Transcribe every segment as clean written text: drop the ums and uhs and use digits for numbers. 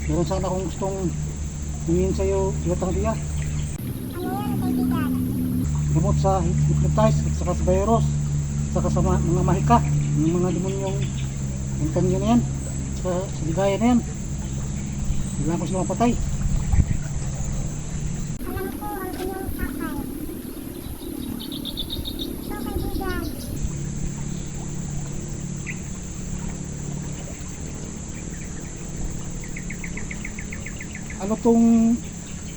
Meron sana akong gustong hingin sa'yo, Diwatang Dia. Ano yan, kaibigan? Gamot sa hypnotize at saka sa virus, at saka sa mga mahika, yung mga demonyong yung kanyo na yan, sa ligaya na yan. Bigla ko sila mapatay. Alam ko ang iyong kakay. So, kaibigan,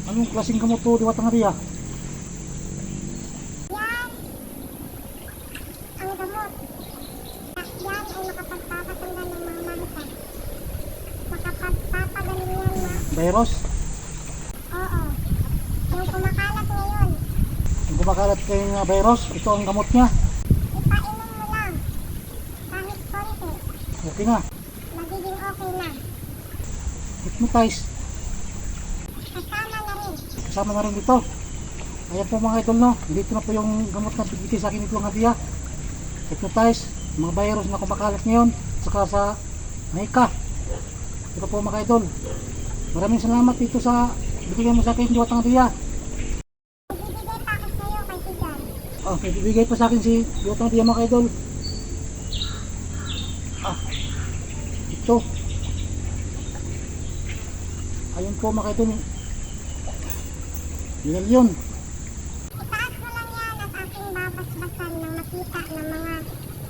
Anong klaseng gamot to, Diwatang Dia? yan ang gamot. Yan ay makapagpapatanggal ng mga mahika. Makapagpapagaling yan na, Virus? oo. Yung kumakalat ngayon, Yung kumakalat kayo nga virus, ito ang gamot niya. ipainom mo lang. Kahit konti, Okay na. magiging okay na. Hypnotize. Kasama na rin. Kasama na rin dito. Ayan po mga idol, no? Dito na po yung gamot na bigay sa akin ito ang Dia. Hypnotize, mga virus na kumakalat ngayon, saka sa mahika. Ito po mga idol. Maraming salamat dito sa bigyan mo sa akin, Diwatang Dia. Ibibigay pa ako sa'yo, kaibigan. Oh, may bibigay pa sa akin si Diwatang Dia mga idol. Ito. Ayun po mga idol. Milyon. Itaas mo lang yan at aking babasbasan ng makita ng mga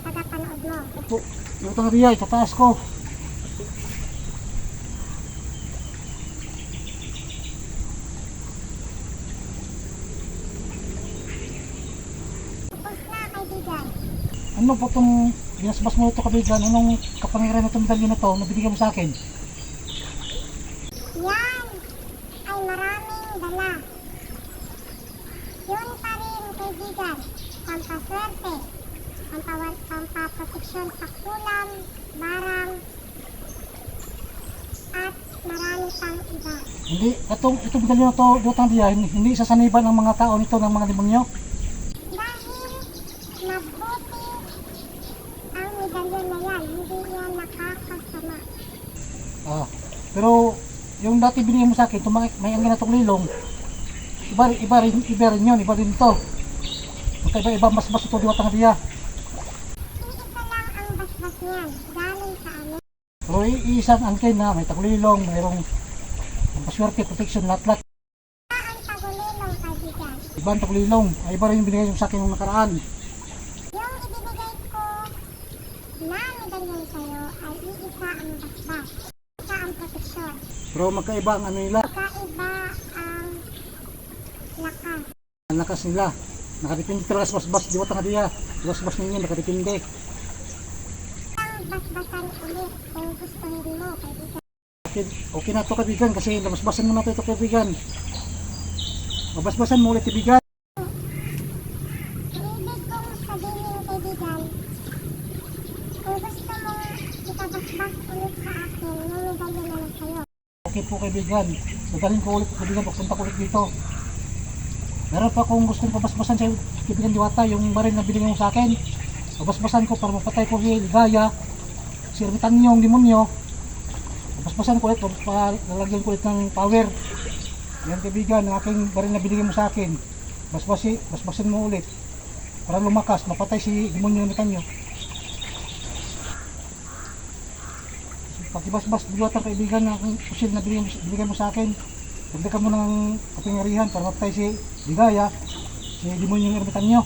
tagapanood mo. Ito, Diwatang Dia, itataas ko. Tapos na, kaibigan. Ano po itong binasbas mo ito, kabigan? Anong kapangyarihan na itong medalyon na ito na binigyan mo sa akin? Yan ay maraming dala. Yun pa rin, kaibigan. Pampaswerte, pampaproteksyon sa kulam, barang, at marami pang iba. Hindi, itong medalyon na ito, Diwatang Dia, hindi sasaniban ng mga tao nito ng mga demonyo. Dahil mabuti ang medalyon na yan, hindi yan nakakasama. Pero yung dati binigyan mo sa akin, may angin na itong lilong, iba rin yun, iba rin ito. Magkaiba-iba mas ito, Diwatang Dia. Iisa lang ang basbas niyan, galing sa amin. Pero iisang angkin na, may taglilong, mayroong paswerte, protection, lahat-lahat. Ang tagulilong, kaibigan. Iba ang taglilong, ay iba rin yung binigay mo sa akin nung nakaraan. Yung ibibigay ko na medalyon sa'yo ay iisa ang basbas. Isa ang proteksyon. Pero magkaiba ang ano nila, Kakaiba ang lakas. ang lakas nila. Nakadepende talaga sa basbas, Diwatang Dia. Basbas ninyo, nakadepende. Ang basbasan ulit kung gustuhin mo, kaibigan. Okay na ito, kaibigan, kasi nabasbasan mo na ito, kaibigan. Mabasbasan mo ulit, kaibigan. Ibig kong sabihin, kaibigan, kung gusto mo itabasbas ulit sa akin, yung medalyon na lang sa'yo. Okay po, kaibigan. Dadalhin ko ulit, kaibigan, pagpunta ko ulit dito. Meron pa kung gustong pabasbasan sa kaibigan Diwata, yung baril na binigyan mo sa akin. Pabasbasan ko para mapatay ko si Ligaya, si Ermitan yung demonyo. Pabasbasan ko ulit, lalagyan ko ulit ng power. Yan, kaibigan, ang aking baril na binigyan mo sa akin. Basbasin mo ulit para lumakas, mapatay si demonyo na kanyo. Pagkibasbas Diwata, kaibigan, ang pusil na binigyan mo sa akin. Pagdakan mo ng kapangyarihan para mapatay si Ligaya, si demonyo ng Ermitan nyo.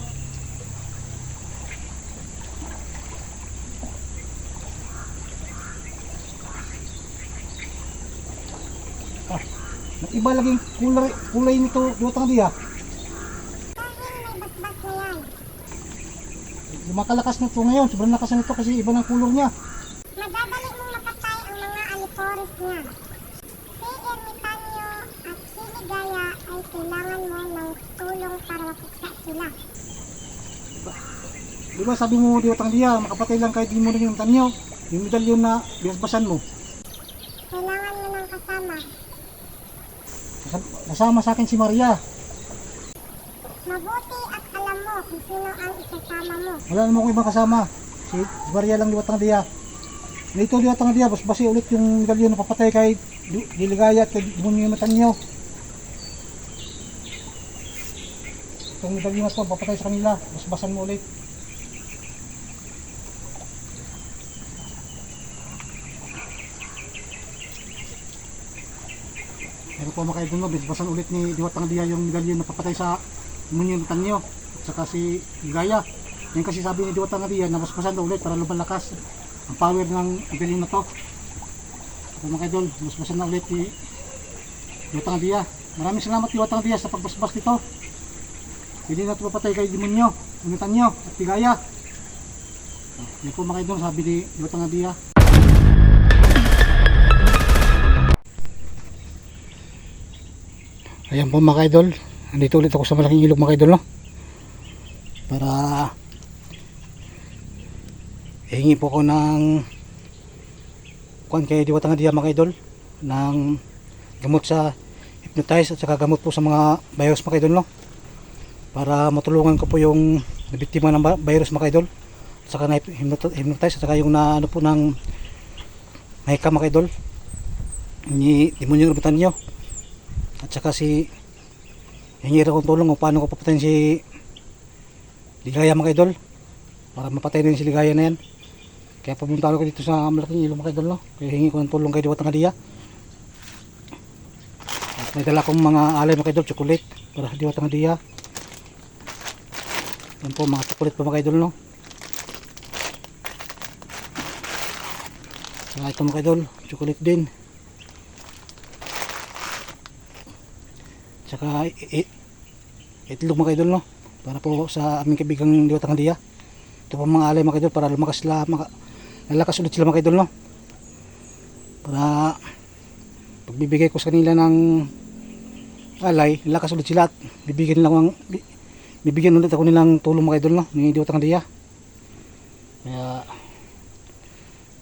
Iba laging kulay nito, Diwatang Dia. Dahil may basbas na yan, Lumakalakas na ito ngayon, sobrang lakas na ito kasi iba ng kulong niya. madadali mong mapatay ang mga aliporis niya. Si Ermitanyo at si Ligaya ay kailangan mo ng tulong para mapuksa sila. Di ba sabi mo, Diwatang Dia, makapatay lang kahit di mo rin yung tanyo, yung medalyon na binasbasan mo. Kailangan mo ng kasama. Nasama sa akin si Maria. Mabuti at alam mo kung sino ang isasama mo. Wala naman ko ibang kasama. Si Maria lang, Diwatang Dia. Dito Diwata nga diya, basi ulit yung medalyon na papatay kay Diligaya at kay Demonyo Matanyo. Itong medalyon na to, papatay sa kanila, basbasan mo ulit. Pero po mga kaidol, basbasan ulit ni Diwata nga diya yung medalyon na papatay sa Demonyo Matanyo at saka si Diligaya. Yan kasi sabi ni Diwata nga diya na basbasan ulit para lumalakas ang power ng medalyon na to. Ito mga kaidol, basbasan na ulit ni Diwata nga diya. Maraming salamat Diwata nga diya sa pagbasbas nito. Hindi na ito papatay kay Demonyo Matanyo at Diligaya. Yan po mga kaidol, sabi ni Diwata nga diya. Ayan po mga kaidol, andito ulit ako sa malaking ilog mga kaidol, no? Para hingi po ko ng kuan kay Diwata nga diya mga kaidol ng gamot sa hypnotize at saka gamot po sa mga virus mga kaidol, no? Para matulungan ko po yung nabiktima ng virus mga kaidol at saka na hypnotize at saka yung na ano po ng mahika mga kaidol ni Demonyo Matanyo at saka si hingi akong tulong kung paano ko papatayin si Diligaya mga kaidol para mapatay din si Diligaya na yan. Kaya pumunta ako dito sa malaking ilog mga kaidol, no? Kaya hingi ko ng tulong kay Diwata nga diya. At may dala akong mga alay mga kaidol, chocolate para sa Diwata nga diya. Yan po mga chocolate po mga kaidol, no? Saka ito mga kaidol, chocolate din. Saka itlog mga kaidol, no? Para po sa aming kaibigang Diwata nga diya. Ito po mga alay mga kaidol para lalakas ulit sila mga kaidol, no? Para pagbibigay ko sa kanila ng alay, lalakas ulit sila at bibigyan ulit ako nilang tulong mga kaidol, no? Ni Diwata nga diya. Kaya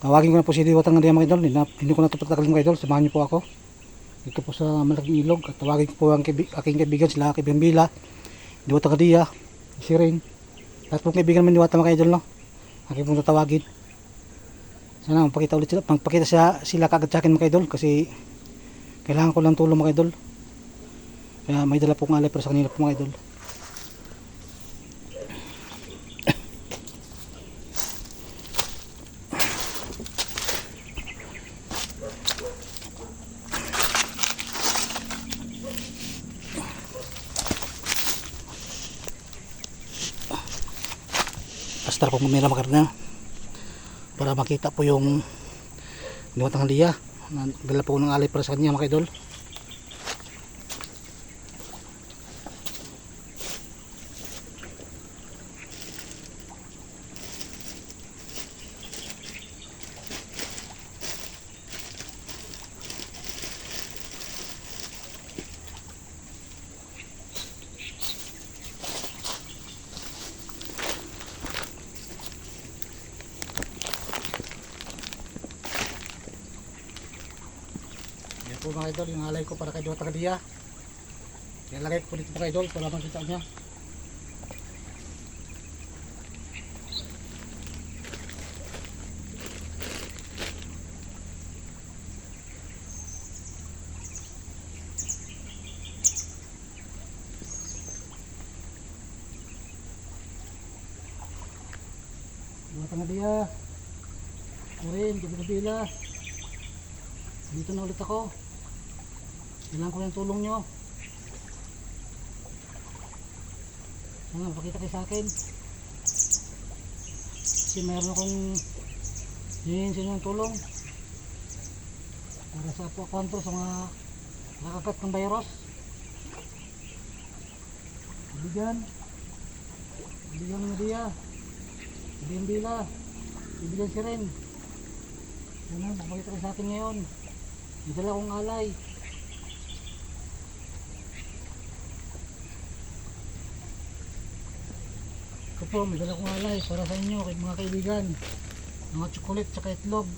tawagin ko na po si Diwata nga diya mga kaidol. Hindi ko na ito patagalin mga kaidol, samahan niyo po ako dito po sa malaking ilog at tawagin ko po ang aking kaibigan, sila kaibigan Bila, Diwata nga diya, si Ring, lahat pong kaibigan man Diwata mga kaidol, no? Aking pong tatawagin. Sana magpakita ulit sila, magpakita sila kagad sa akin mga kaidol kasi kailangan ko lang tulong mga kaidol. Kaya may dala pong alay para sa kanila po mga kaidol. Basta po mamira makarna para makita po yung Diwata nga diya. Dala po ng alay para sa kanya mga kaidol. Po mga idol, yung alay ko para kay Diwata nga diya. Ilalagay ko po dito mga idol para makita niya. Diwata nga diya. Kurin, kabila-bila. Dito na ulit ako. Kailangan ko ng tulong nyo. Sana pakita kayo sa akin. Kasi mayroon akong hingin sa inyo ng tulong para sa kontrol sa mga nakakat ng virus. Ibigan mo diya. Ibigan Bila. Ibigan si Ren. Sana pakita kayo sa akin ngayon. May dala akong alay. Ito po, may dala akong alay para sa inyo, mga kaibigan. Mga chocolate tsaka itlog.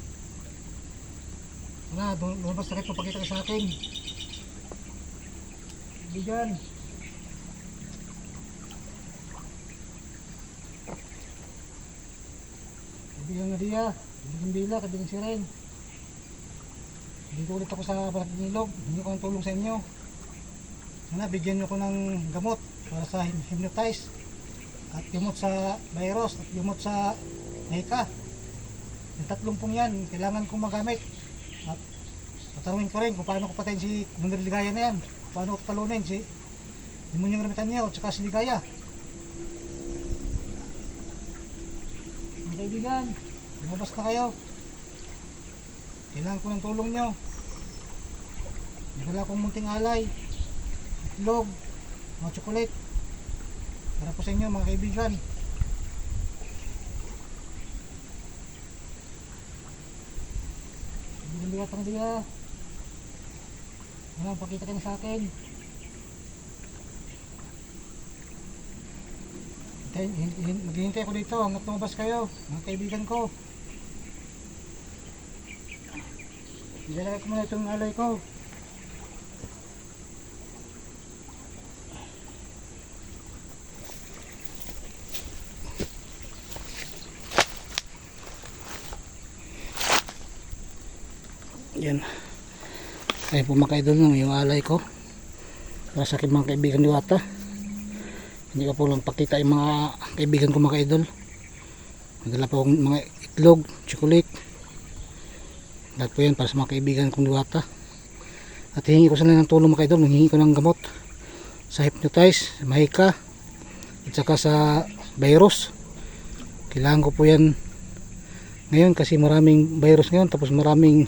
Wala, lumabas na kayo, papakita kayo sa akin. Kaibigan. Kaibigan nga diya. Kaibigan Bila, kaibigan Siren. Dito ulit ako sa Balat Nilog. Hindi ko ng tulong sa inyo. Sana bigyan nyo ko ng gamot para sa hypnotize. At gamot sa virus at gamot sa Nika. Yung tatlong pong yan, kailangan kong magamit. At patanungin ko rin kung paano ko patayin si Commander Ligaya na yan. Paano ko talunin si Demonyong Ermitanyo at saka si Ligaya. Mga kaibigan, lumabas na kayo. Kailangan ko ng tulong nyo. Nagdala akong munting alay, itlog, mga chocolate para po sa inyo mga kaibigan. Kaibigan Bigat ang diya. Ngayon, pakita kayo sa akin. Maghihintay ako dito hanggat lumabas kayo mga kaibigan ko. Ilalagay ko muna itong alay ko. Yan. Kaya po mga kaidol nung yung alay ko para sa aking mga kaibigan Diwata. Hindi ko po lang pakita yung mga kaibigan ko mga kaidol. Nagdala po akong mga itlog, chocolate. Lahat po yan para sa mga kaibigan kong Diwata. At hihingi ko sana ng tulong mga kaidol. Hihingi ko ng gamot sa hypnotize, sa mahika at saka sa virus. Kailangan ko po yan ngayon kasi maraming virus ngayon, tapos maraming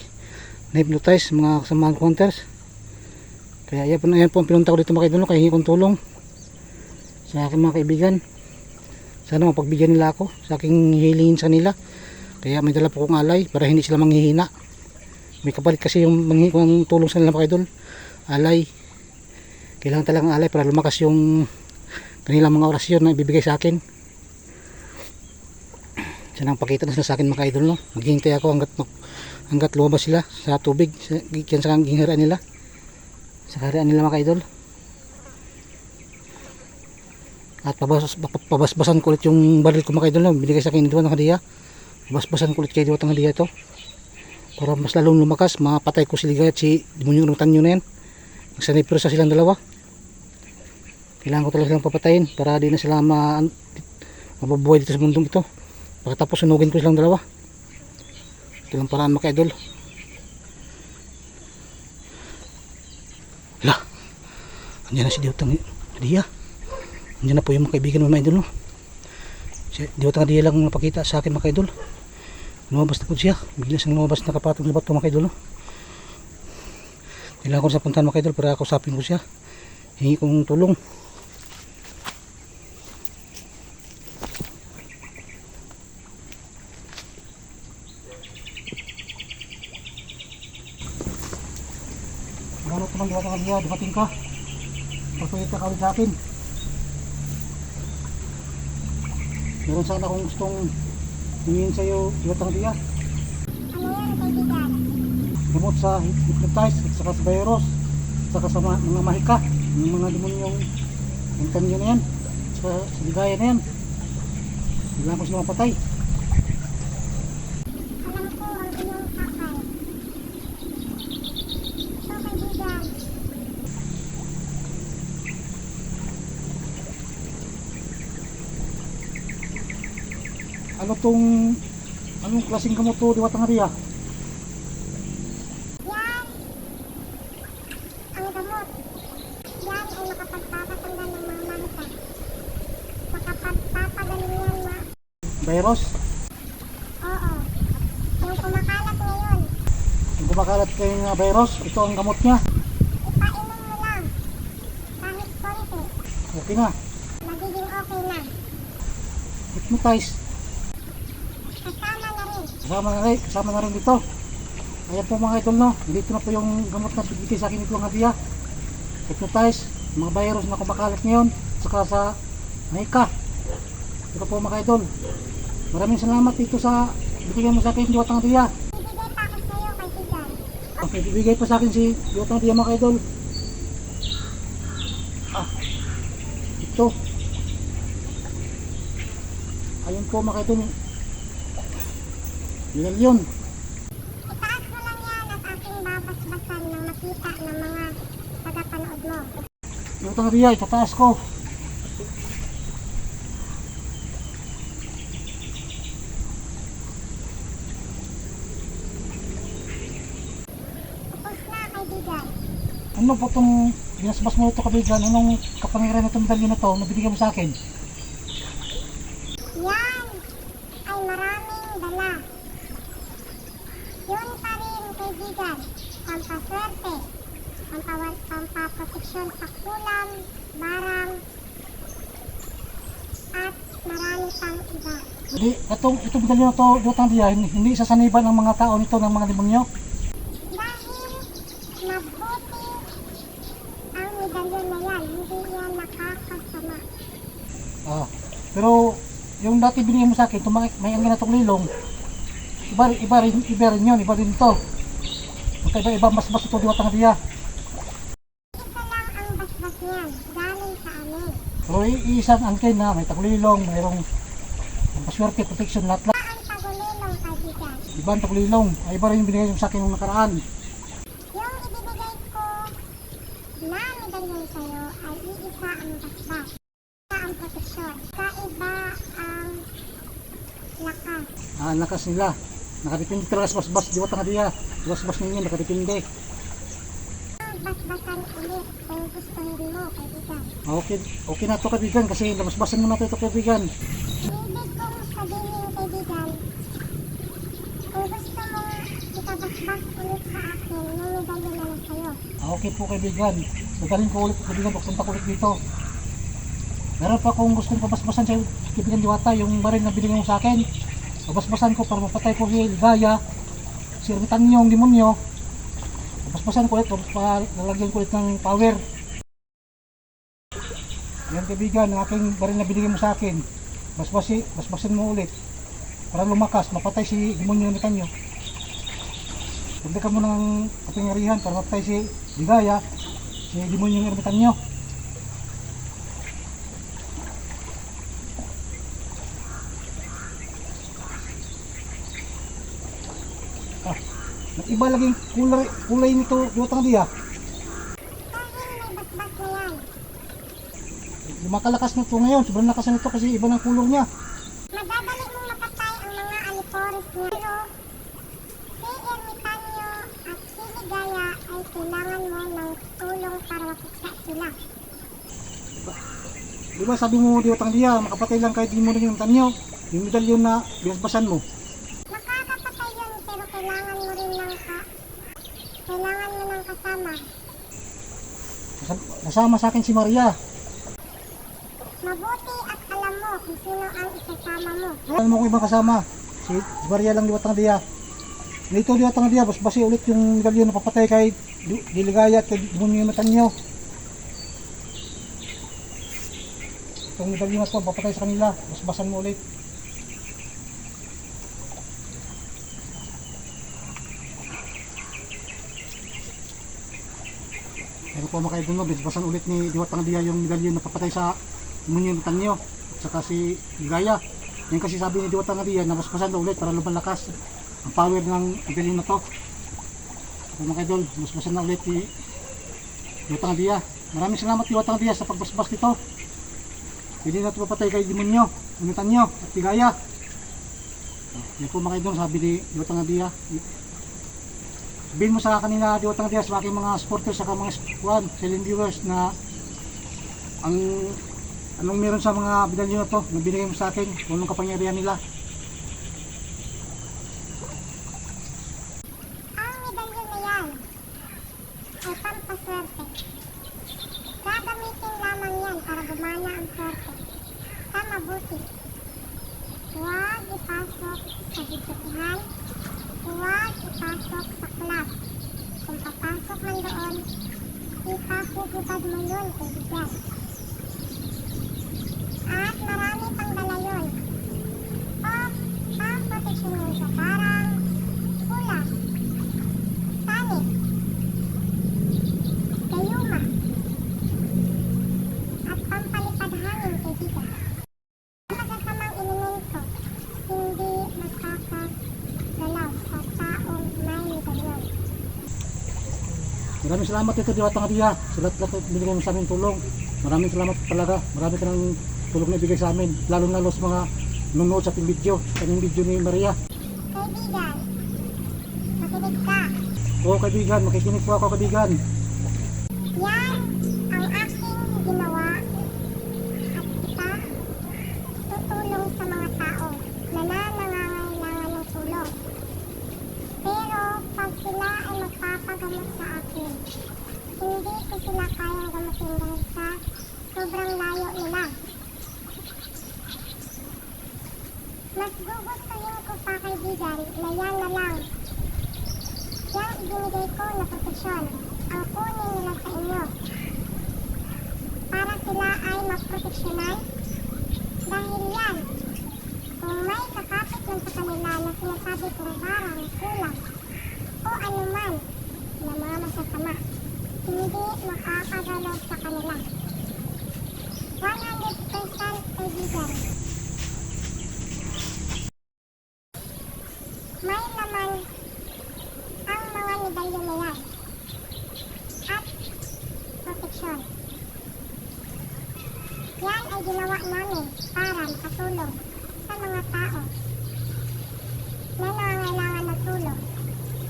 na-hypnotize mga kasamahan ko hunters. Kaya yan po ang pinunta ko dito mga kaidol. Kaya hihingi kong tulong sa aking mga kaibigan. Sana mapagbigyan nila ako sa aking hilingin sa nila. Kaya may dala po kong alay para hindi sila manghihina. May kapalit kasi yung manghihingi ko ng tulong sa nila mga kaidol. Alay. Kailangan talagang alay para lumakas yung kanilang mga orasyon na ibibigay sa akin. Sana ang pakita na sila sa akin mga kaidol. No? Maghihintay ako hanggat lumabas sila sa tubig. Yan sa hingharaan nila. Sa harian nila mga kaidol. At pabasbasan ko ulit yung baril ko mga kaidol. No? Binigay sa akin ni Diwata ng hadiah. Pabasbasan ko ulit kay Diwata ng hadiah ito. Para mas lalong lumakas. Mapatay ko si Ligaya at si Demonyong Ermitanyo na yan. Nagsanipiro sa silang dalawa. Kailangan ko talaga silang papatayin para di na sila mababuhay dito sa mundong ito. Pagkatapos sunugin ko silang dalawa. Ito lang paraan mga kaidol. Hala, andyan na si Diwata ng hadiah. Andyan na po yung mga kaibigan mga idol. No? Si Diwata ng hadiah lang napakita sa akin mga kaidol. Lumabas na po siya. Bigla siyang lumabas na kapatong labat po mga kaidol. No? Kailangan ko sa puntahan mga kaidol para kausapin ko siya. Hingi kong tulong. Salamat naman Diwata ng hadiah. Dumating ka. Pagpahit ka ulit sa akin. Meron sana akong gustong hingin sa'yo Diwata ng hadiah. Ano yan, kaibigan? Gamot sa hypnotize at saka sa virus at saka sa mga mahika, yung mga demonyong Ermitanyo na yan at saka sa Ligaya na yan. Kailangan ko sila mapatay. Alam ko ang iyong sakay. So, kaibigan, Anong klaseng gamot to Diwata ng hadiah? yan ang gamot. Yan ay makapagpapatanggal ng mga mahika. Makapagpapagaling yan Virus? Oo. Yung kumakalat ngayon, Yung kumakalat kayo ng virus, ito ang gamot niya. ipainom mo lang. Kahit konti, Okay na. magiging okay na. Hypnotize. Kasama na rin. Kasama na rin dito. Ayan po mga idol no. Dito na po yung gamot na bigay sa akin ito ang hadiah. Hypnotize. Mga virus na kumakalat ngayon. Saka sa mahika. Ito po mga idol. Maraming salamat dito sa bigyan mo sa akin Diwata ng hadiah. Ibigay pa ako sa'yo, kaibigan. Okay, bibigay pa sa akin si Diwata ng hadiah mga idol. Ito. Ayun po mga idol. medalyon. Itaas mo lang yan at aking babasbasan nang makita ng mga tagapanood mo. Diwata ng Diya, itataas ko. Tapos na, kaibigan. Ano po itong binasbas mo ito kaibigan? Anong kapangyarihan na itong medalyon na ito na binigyan mo sa akin? Yan ay maraming dala. Yun pa rin, kaibigan. Pampaswerte, pampaproteksyon sa kulam, barang, at marami pang iba. Hindi, itong medalyon na ito, Diwata ng Diya, hindi sasaniban ng mga tao nito ng mga demonyo. Dahil mabuti ang medalyon na yan, hindi yan nakakasama. Pero yung dati binigyan mo sa akin, may angin na itong lilong, iba rin yun, iba rin ito. Magkaiba-iba mas ito, Diwata ng Diya. Isa lang ang basbas niyan, galing sa amin. Pero iisang angkin na, may taglilong, mayroong paswerte, protection, lahat. Ang tagulilong, kaibigan. Iba ang taglilong, ay iba rin yung binigay mo sa akin nung nakaraan. Yung ibibigay ko na medalyon sa'yo ay iisa ang basbas. Isa ang proteksyon. Kaiba ang lakas. Ang lakas nila. Nakadepende talaga sa basbas, Diwata ng Diya. Basbas ninyo, nakadepende. Basbasan ulit kung gustuhin mo, kaibigan. Okay na ito kaibigan kasi nabasbasan mo na ito kaibigan. Ibig kong sabihin, kaibigan, kung gusto mo ikabasbas ulit sa akin, yung medalyon na lang sa'yo. Okay po kaibigan. Dadalhin ko ulit kaibigan, pagpunta ko ulit dito. Meron pa akong gustong pabasbasan sa kaibigan Diwata, yung baril na binigyan mo sa akin. Pabasbasan ko para mapatay ko si Ligaya, si Ermitanyo, yung demonyo. Pabasbasan ko ulit, lalagyan ko ulit ng power. Yan kaibigan, ang aking baril na binigyan mo sa akin. Basbasin mo ulit. Para lumakas, mapatay si demonyo ng kanyo. Dagdagan mo ng kapangyarihan para mapatay si Ligaya, si demonyo ng Ermitanyo. Iba laging kulay nito, Diwata ng Diya. Dahil may basbas na yan, Lumakalakas na ito ngayon, sobrang lakas na ito kasi iba ng kulor niya. madadali mong mapatay ang mga aliporis niya. Pero si Ermitanyo at si Ligaya ay kailangan mo ng tulong para mapuksa sila. Di ba sabi mo, Diwata ng Diya, makapatay lang kahit di mo rin yung tanyo, yung medalyon na binasbasan mo. Makakapatay yun, pero kailangan mo rin ng kailangan mo ng kasama. Nasama sa akin si Maria. Mabuti at alam mo kung sino ang isasama mo. Alam mo kung ibang kasama, si Maria lang, Diwata ng Diya. Dito, Diwata ng Diya, basbasi ulit yung medalyon na papatay kay Ligaya at kay demonyo ng tanyo. Itong medalyon na ito, papatay sa kanila, basbasan mo ulit. Pero po mga kaidol mo, basbasan ulit ni Diwata ng Diya yung medalyon na papatay sa demonyo ng tanyo at saka si Ligaya. Yan kasi sabi ni Diwata ng Diya na basbasan daw ulit para lumalakas ang power ng medalyon na to. So mga kaidol, basbasan na ulit ni Diwata ng Diya. Maraming salamat Diwata ng Diya sa pagbasbas nito. Hindi na ito papatay kay demonyo ng tanyo at Ligaya. Yan po mga kaidol, sabi ni Diwata ng Diya. Sabihin mo sa kanila, Diwata ng Diya, sa aking mga supporters, saka mga silent viewers na anong meron sa mga medalyon na to na binigay mo sa akin, kung anong kapangyarihan nila. Ang medalyon na yan ay pampaswerte. Gagamitin lamang yan para gumana ang swerte. Sa mabuti. Huwag ipasok sa bituhan. Huwag ipasok sa club. Kung papasok man doon, ipahugubad mo yun, kaibigan. At marami pang dala yun. O, pang-proteksyon yun sa barang, pula, sanit, gayuma, at pampalipad hangin, kaibigan. Ang masasamang elemento, hindi makakagalaw Maraming salamat ito Diwata nga Diya. Sa lahat binigay mo sa amin tulong. Maraming salamat talaga. Marami ka ng tulong na ibigay sa amin. Lalo sa mga nanonood sa ating video. Sa aming video ni Maria. Kaibigan, makinig ka. Oo kaibigan, makikinig po ako kaibigan. Yan ang aking ginawa at kita tutulong sa mga tao na nangangailangan ng tulong. Pero pag sila ay magpapagamot sa akin, hindi ko sila kayang gamutin dahil sa sobrang layo nila. Mas gugustuhin ko pa kaibigan na yan na lang. Yang ibinigay ko na proteksyon ang kunin nila sa inyo para sila ay maproteksyonan dahil yan kung may kakapit man sa kanila na sinasabi kong barang kulang o anuman na mga masasama, hindi makakagalaw sa kanila. 100% kaibigan. May laman ang mga medalyon na yan at proteksyon. Yan ay ginawa namin para makatulong sa mga tao na nangangailangan ng tulong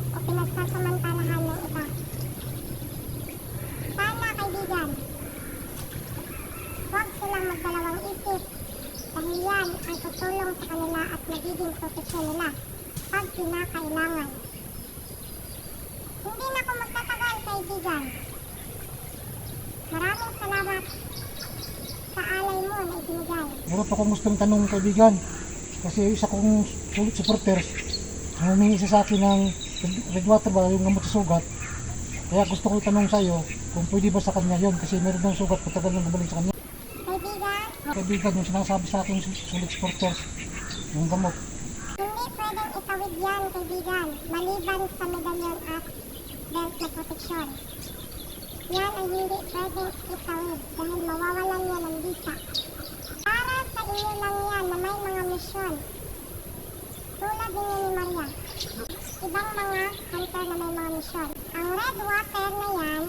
o pinagsasamantalahan ng iba. Sana kaibigan, huwag silang magdalawang isip dahil yan ang tutulong sa kanila at magiging proteksyon nila pag pinakailangan. Hindi na ako magtatagal kaibigan. Maraming salamat sa alay mo na ibinigay. Meron pa akong gustong tanong kaibigan. Kasi isa kong sulit supporters humingi isa sa akin ng red water ba yung gamot sa sugat. Kaya gusto ko itanong sa iyo kung pwede ba sa kanya yon kasi meron ng sugat patagal nang bumalik sa kanya. Kaibigan, Kaibigan yung sinasabi sa akin sulit supporters yung gamot. hindi pwedeng itawid yan kaibigan maliban sa medalyon at belt na proteksyon. Yan ay hindi pwedeng itawid dahil mawawalan yan ng visa. Para sa inyo lang yan na may mga misyon. Tulad ninyo ni Maria. Ibang mga hunter na may mga misyon. Ang red water na yan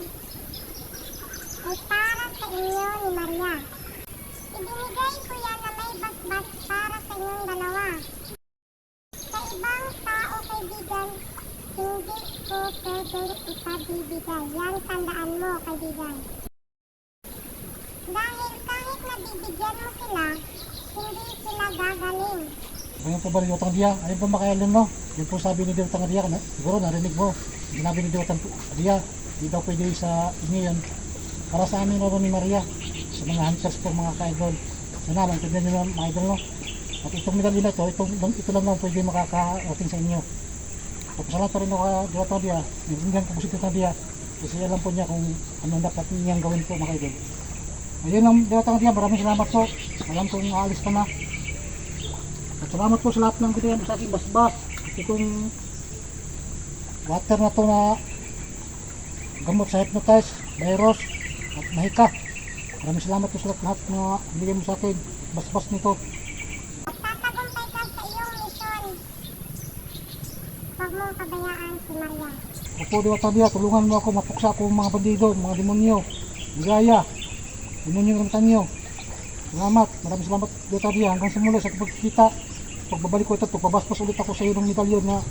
ay para sa inyo ni Maria. Ibinigay ko yan na may basbas para sa inyong dalawa. Sa ibang tao kaibigan, hindi ko pwedeng ipabibigay. Yan tandaan mo kaibigan. Dahil kahit nabibigyan mo sila, hindi sila gagaling. Ayun po ba ni Diwata Diya? Ayun po makailan no? Yun po sabi ni Diwata Diya, siguro narinig mo. Sinabi ni Diwata Diya, hindi daw pwede sa inyo yan. Para sa amin naman ni Maria, sa mga hunters po mga ka-idol. Sana lang, tignan nyo lang mga idol no? At itong medalyo na ito, ito lang lang pwede makaka-outing sa inyo. Papasalamat pa rin ako Diwata Diya, naginggan ko po si Diwata Diya. Kasi alam po niya kung ano dapat niyang gawin po mga idol. Ayun lang Diwata Diya, maraming salamat po. Alam kong aalis ka na. At salamat po sa lahat ng binigyan sa aking basbas. Itong water na to na gamot sa hypnotize, virus, at mahika. Maraming salamat po sa lahat na binigyan mo sa akin. Basbas nito. Tatagumpay ka sa iyong misyon. Huwag mong pabayaan si Maria. Opo Diwata Diya, tulungan mo ako mapuksa ko mga bandido, mga demonyo, ligaya, demonyo ng tanyo. Salamat, maraming salamat Diwata Diya. Hanggang sa muli sa pagkikita, pagbabalik ko ito, pagpabasbas ulit ako sa iyo ng medalyon na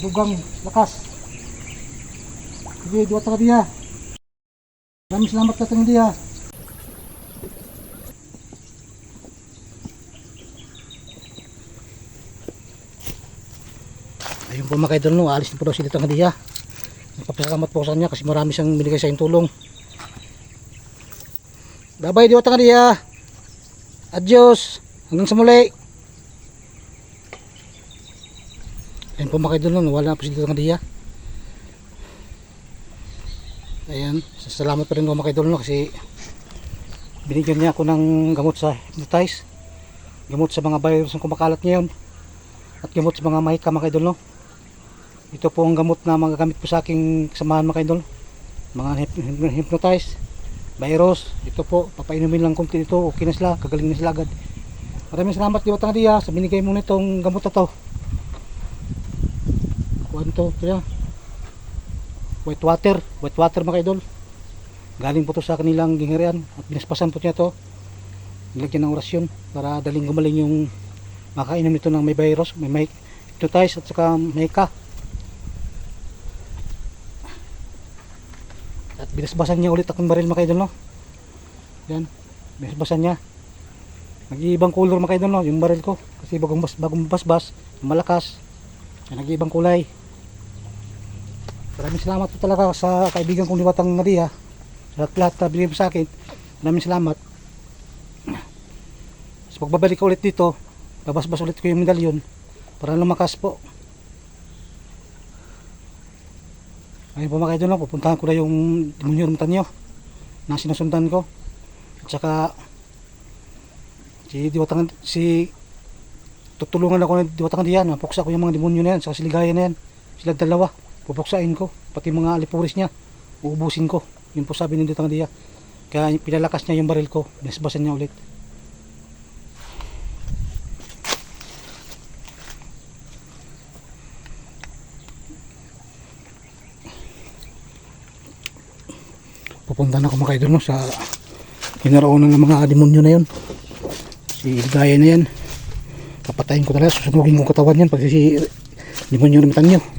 dugang lakas. Sige Diwata Diya. Maraming salamat Diwata Diya. Ayun po mga kaidol no, alis na po daw si Diwata Diya. Nagpapasalamat po sa kanya kasi marami siyang binigay sa aking tulong. Bye-bye Diwata Diya. Adios. Hanggang sa muli. Ayun po mga kaidol no, wala na po si Diwata Diya. Ayan, salamat pa rin po mga kaidol no, kasi binigyan niya ako ng gamot sa hypnotize, gamot sa mga virus na kumakalat ngayon, at gamot sa mga mahika mga kaidol no. Ito po ang gamot na magagamit po sa aking kasamahan mga kaidol, mga hypnotize, virus. Ito po, papainumin lang konti ito, okay na sila, kagaling na sila agad. Maraming salamat Diwata Diya sa binigay mo nitong gamot na to. Kuhan to, ito yan. white water mga idol. Galing po to sa kanilang gingharian at binasbasan po niya to. Nilagyan ng orasyon para daling gumaling yung makainom nito ng may virus, may hypnotize at saka may ka. At binasbasan niya ulit akong baril mga idol, no? Yan, binasbasan niya. Nag-iibang color mga idol, no? Yung baril ko kasi bagong basbas, malakas. Yan, nag-iibang kulay. Maraming salamat po talaga sa kaibigan kong Diwatang Nadia. Sa lahat na binigay mo sa akin, maraming salamat. So pagbabalik ko ulit dito, babasbas ulit ko yung medalyon para lumakas po. Ayun po mga idol, no? Pupuntahan ko na yung demonyo ng Tanyo na sinusundan ko. At saka tutulungan ako ng Diwatang Nadia na puksa ko yung mga demonyo na yan, saka si Ligaya na yan. Sila dalawa, pupuksain ko, pati mga alipuris niya uubusin ko. Yun po sabi ng Diwatang Nadia. Kaya pinalakas niya yung baril ko, binasbasan niya ulit. Pupunta na ako mga idol, no, sa kinaroonan ng mga demonyo na yun. Si Ligaya na yan, papatayin ko talaga, susunugin kong katawan yan pag si demonyo ng Tanyo.